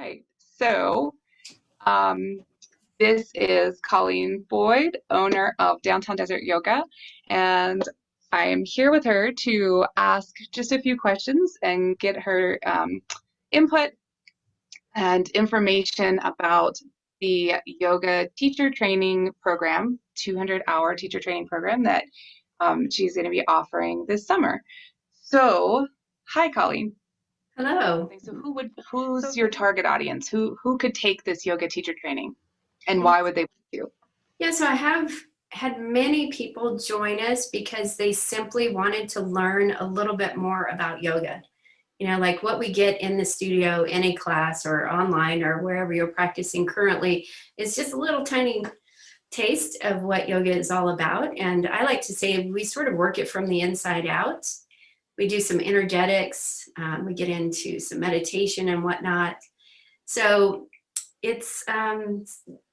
Right. So, um, this is Colleen Boyd, owner of Downtown Desert Yoga, and I am here with her to ask just a few questions and get her input and information about the yoga teacher training program, 200-hour teacher training program that she's going to be offering this summer. So, hi, Colleen. Hello. So who's your target audience? Who could take this yoga teacher training, and why would they want to? Yeah, so I have had many people join us because they simply wanted to learn a little bit more about yoga. You know, like what we get in the studio, in a class or online or wherever you're practicing currently is just a little tiny taste of what yoga is all about. And I like to say we sort of work it from the inside out. We do some energetics, we get into some meditation and whatnot. So it's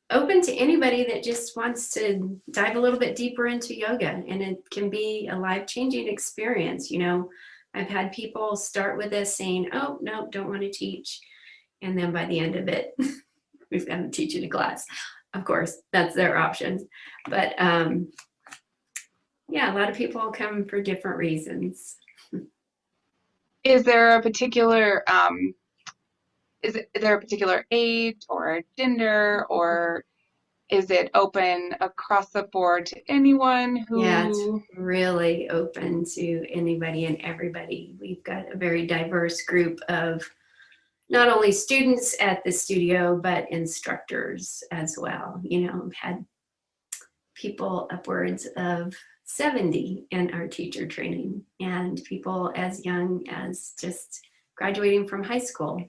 open to anybody that just wants to dive a little bit deeper into yoga, and it can be a life-changing experience. You know, I've had people start with us saying, oh, no, don't want to teach. And then by the end of it, we've got to teach in a class. Of course, that's their options. But yeah, a lot of people come for different reasons. Is there a particular age or gender, or is it open across the board to anyone who? Yeah, it's really open to anybody and everybody. We've got a very diverse group of not only students at the studio, but instructors as well. You know, I've had people upwards of 70 in our teacher training, and people as young as just graduating from high school.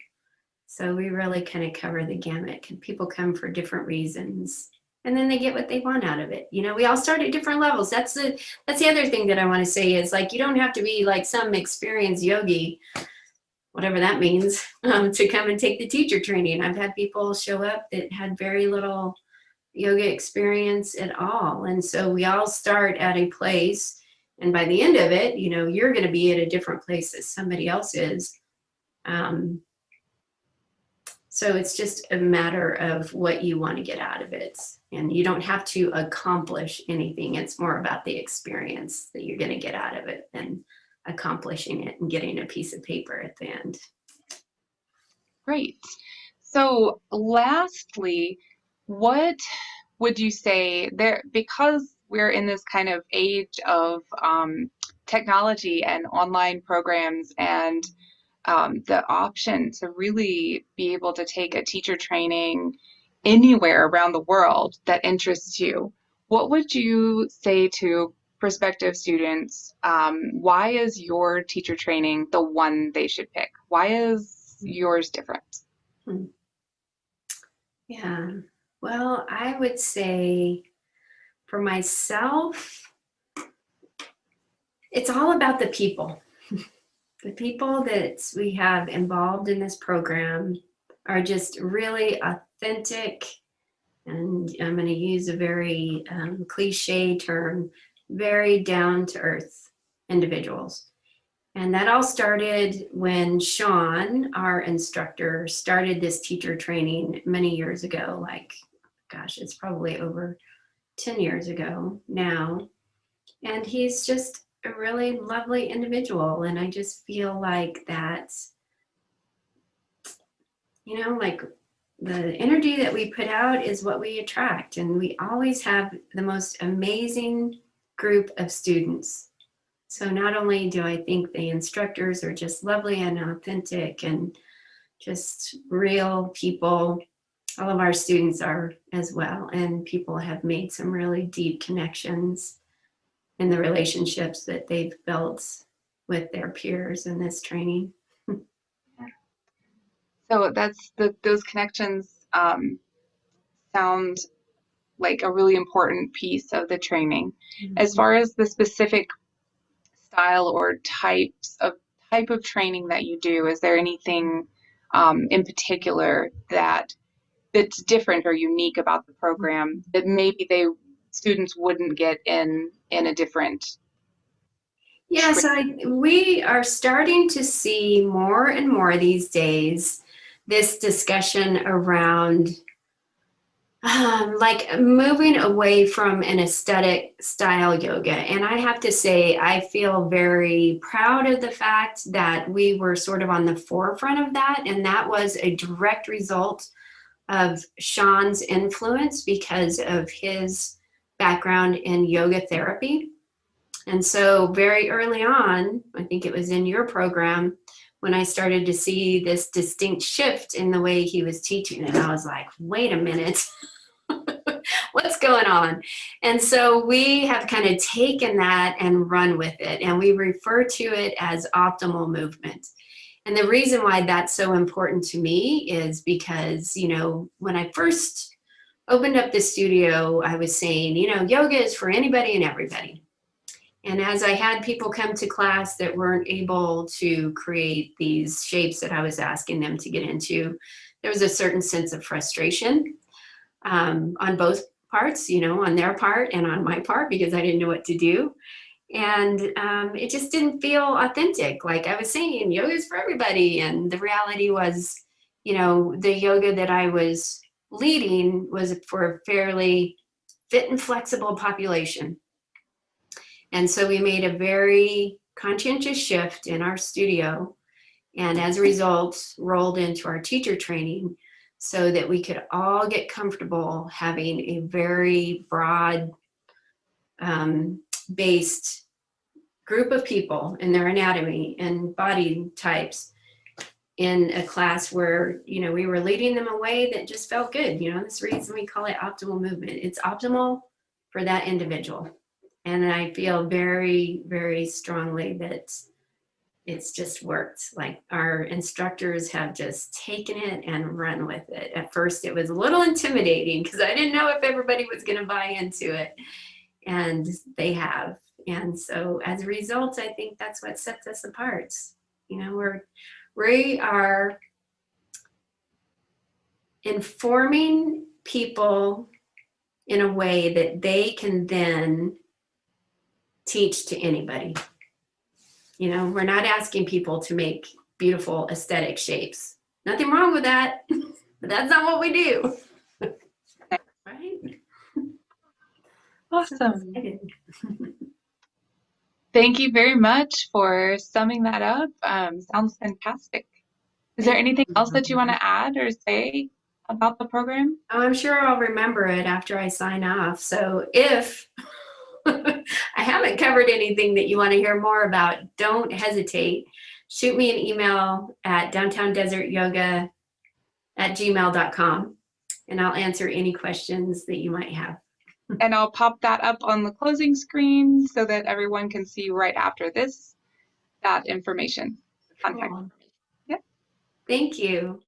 So we really kind of cover the gamut. People come for different reasons, and then they get what they want out of it. You know, we all start at different levels. That's the other thing that I want to say is, like, you don't have to be like some experienced yogi, whatever that means, to come and take the teacher training. I've had people show up that had very little yoga experience at all. And so we all start at a place, and by the end of it, you know, you're going to be at a different place as somebody else is. So it's just a matter of what you want to get out of it. And you don't have to accomplish anything. It's more about the experience that you're going to get out of it than accomplishing it and getting a piece of paper at the end. Great. So lastly, what would you say there, because we're in this kind of age of technology and online programs and the option to really be able to take a teacher training anywhere around the world that interests you, what would you say to prospective students? Why is your teacher training the one they should pick? Why is yours different? Yeah, well, I would say for myself, it's all about the people. The people that we have involved in this program are just really authentic, and I'm going to use a very cliche term, very down-to-earth individuals. And that all started when Sean, our instructor, started this teacher training many years ago. Like, gosh, it's probably over 10 years ago now. And he's just a really lovely individual. And I just feel like that, you know, like the energy that we put out is what we attract. And we always have the most amazing group of students. So not only do I think the instructors are just lovely and authentic and just real people, all of our students are as well. And people have made some really deep connections in the relationships that they've built with their peers in this training. So those connections sound like a really important piece of the training. Mm-hmm. As far as the specific style or type of training that you do, is there anything in particular that's different or unique about the program that maybe students wouldn't get in a different? Yes, we are starting to see more and more these days this discussion around like moving away from an aesthetic style yoga. And I have to say, I feel very proud of the fact that we were sort of on the forefront of that. And that was a direct result of Sean's influence because of his background in yoga therapy. And so very early on, I think it was in your program, when I started to see this distinct shift in the way he was teaching it, I was like, wait a minute, what's going on? And so we have kind of taken that and run with it, and we refer to it as optimal movement. And the reason why that's so important to me is because, you know, when I first opened up the studio, I was saying, you know, yoga is for anybody and everybody. And as I had people come to class that weren't able to create these shapes that I was asking them to get into, there was a certain sense of frustration on both parts, you know, on their part and on my part, because I didn't know what to do. And it just didn't feel authentic. Like I was saying, yoga is for everybody. And the reality was, you know, the yoga that I was leading was for a fairly fit and flexible population. And so we made a very conscientious shift in our studio, and as a result, rolled into our teacher training so that we could all get comfortable having a very broad based group of people in their anatomy and body types in a class where, you know, we were leading them a way that just felt good. You know, that's the reason we call it optimal movement. It's optimal for that individual. And I feel very, very strongly that it's just worked. Like our instructors have just taken it and run with it. At first, it was a little intimidating because I didn't know if everybody was going to buy into it. And they have. And so as a result, I think that's what sets us apart. You know, we are informing people in a way that they can then teach to anybody. You know, we're not asking people to make beautiful aesthetic shapes. Nothing wrong with that, but that's not what we do. Right? Awesome. Thank you very much for summing that up. Sounds fantastic. Is there anything else that you want to add or say about the program? Oh, I'm sure I'll remember it after I sign off. So if I haven't covered anything that you want to hear more about, don't hesitate. Shoot me an email at downtowndesert@gmail.com, and I'll answer any questions that you might have. And I'll pop that up on the closing screen so that everyone can see right after this that information. Contact. Cool. Yep. Thank you.